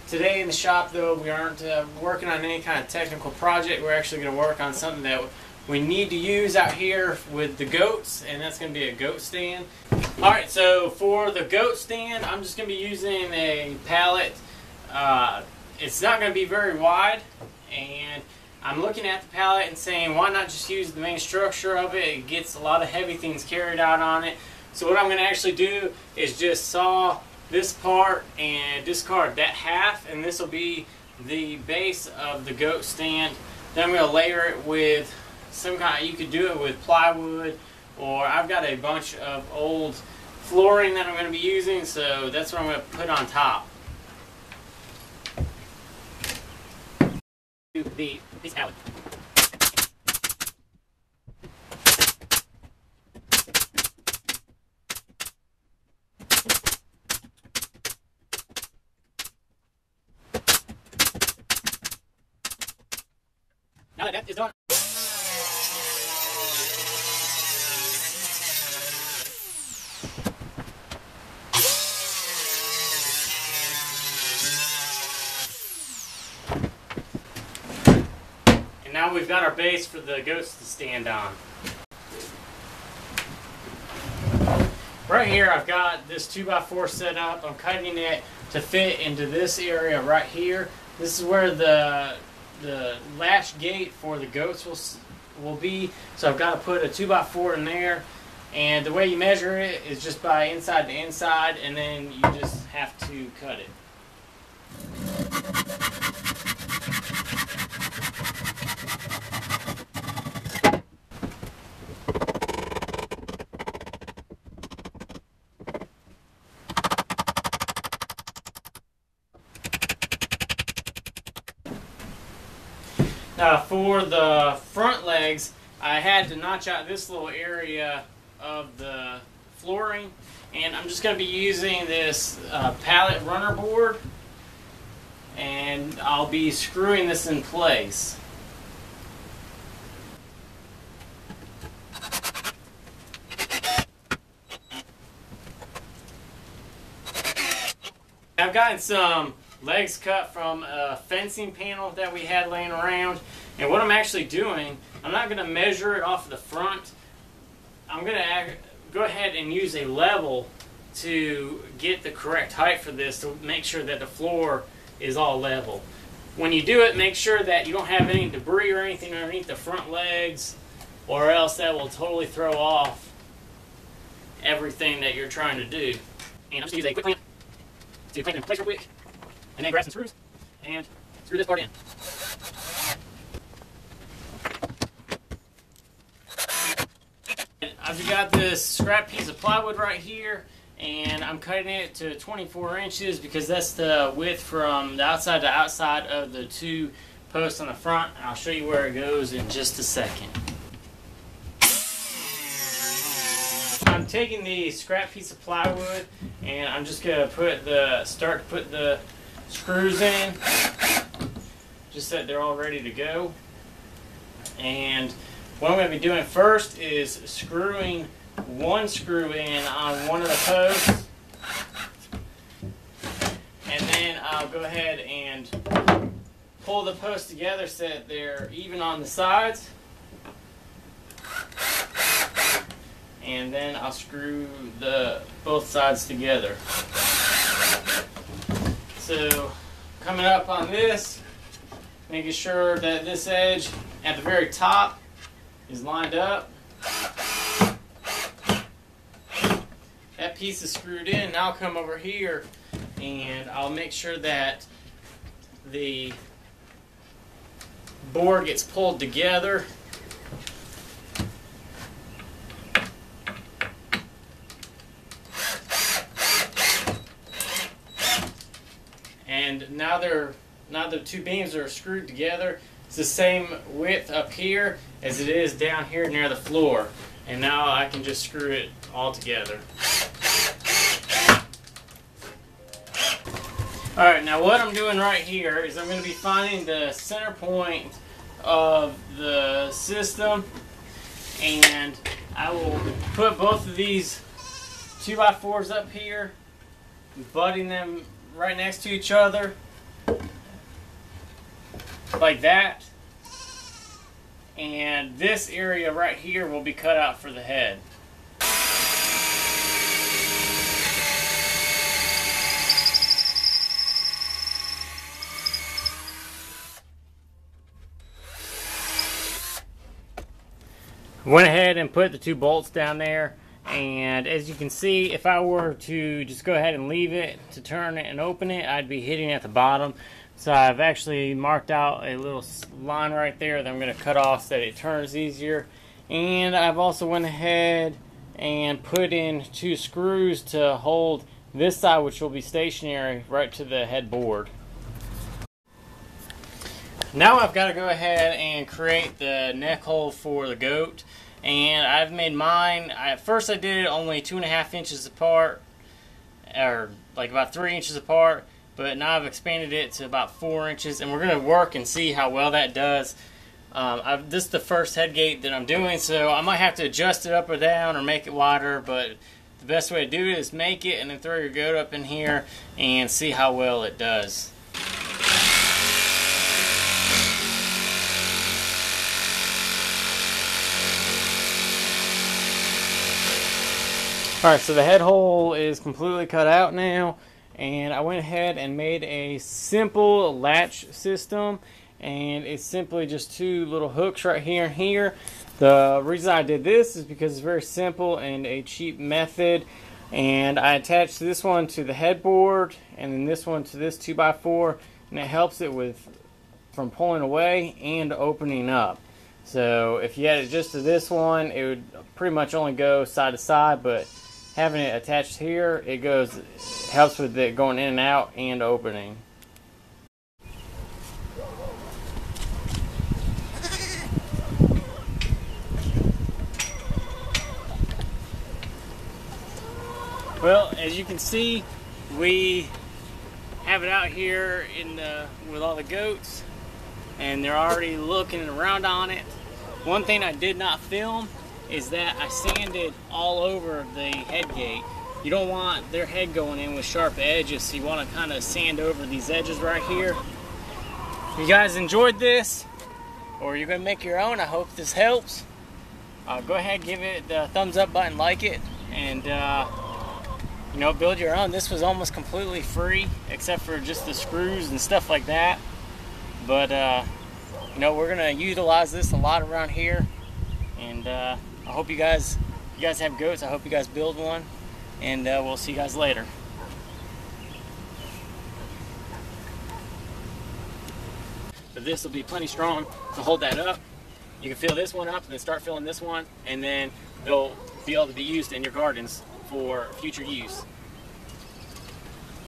Today in the shop, though, we aren't working on any kind of technical project. We're actually going to work on something that we need to use out here with the goats, and that's going to be a goat stand. Alright, so for the goat stand, I'm just going to be using a pallet. It's not going to be very wide, and I'm looking at the pallet and saying, why not just use the main structure of it? It gets a lot of heavy things carried out on it. So what I'm going to actually do is just saw this part and discard that half, and this will be the base of the goat stand. Then I'm going to layer it with some kind. You could do it with plywood, or I've got a bunch of old flooring that I'm going to be using, so that's what I'm going to put on top. This pallet. Now that that is done. And now we've got our base for the goats to stand on. Right here I've got this 2x4 set up. I'm cutting it to fit into this area right here. This is where the latch gate for the goats will be. So I've got to put a 2x4 in there. And the way you measure it is just by inside to inside, and then you just have to cut it. Now for the front legs, I had to notch out this little area of the flooring, and I'm just going to be using this pallet runner board, and I'll be screwing this in place. I've gotten some legs cut from a fencing panel that we had laying around, and what I'm actually doing, I'm not going to measure it off the front. I'm going to go ahead and use a level to get the correct height for this, to make sure that the floor is all level. When you do it, make sure that you don't have any debris or anything underneath the front legs, or else that will totally throw off everything that you're trying to do. And I'm just going to use a quick clamp to clamp it in place real quick, and then grab some screws and screw this part in. I've got this scrap piece of plywood right here, and I'm cutting it to 24 inches because that's the width from the outside to outside of the two posts on the front. And I'll show you where it goes in just a second. I'm taking the scrap piece of plywood, and I'm just going to start to put the screws in, just so that they're all ready to go. And what I'm going to be doing first is screwing one screw in on one of the posts, and then I'll go ahead and pull the posts together so that they're even on the sides, and then I'll screw both sides together. So coming up on this, making sure that this edge at the very top is lined up. That piece is screwed in. Now I'll come over here and I'll make sure that the board gets pulled together. And now the two beams are screwed together. It's the same width up here as it is down here near the floor. And now I can just screw it all together. Alright, now what I'm doing right here is I'm going to be finding the center point of the system, and I will put both of these 2x4s up here, butting them right next to each other, like that. And this area right here will be cut out for the head. Went ahead and put the 2 bolts down there, and as you can see, if I were to just go ahead and leave it to turn it and open it, I'd be hitting at the bottom. So I've actually marked out a little line right there that I'm going to cut off so that it turns easier. And I've also went ahead and put in 2 screws to hold this side, which will be stationary, right to the headboard. Now I've got to go ahead and create the neck hole for the goat, and I've made mine. At first I did it only 2.5 inches apart, or like about 3 inches apart, but now I've expanded it to about 4 inches, and we're going to work and see how well that does. This is the first head gate that I'm doing, so I might have to adjust it up or down or make it wider, but the best way to do it is make it and then throw your goat up in here and see how well it does. Alright, so the head hole is completely cut out now, and I went ahead and made a simple latch system, and it's simply just 2 little hooks right here and here. The reason I did this is because it's very simple and a cheap method, and I attached this one to the headboard and then this one to this 2x4, and it helps it from pulling away and opening up. So if you had it just to this one, it would pretty much only go side to side, but having it attached here, it helps with it going in and out and opening. Well, as you can see, we have it out here with all the goats, and they're already looking around on it. One thing I did not film is that I sanded all over the head gate. You don't want their head going in with sharp edges, so you want to kind of sand over these edges right here. If you guys enjoyed this, or you're going to make your own, I hope this helps. Go ahead, give it the thumbs up button, like it, and build your own. This was almost completely free, except for just the screws and stuff like that. But we're going to utilize this a lot around here, and I hope you guys have goats. I hope you guys build one, and we'll see you guys later. So this will be plenty strong to hold that up. You can fill this one up and then start filling this one, and then they'll be able to be used in your gardens for future use.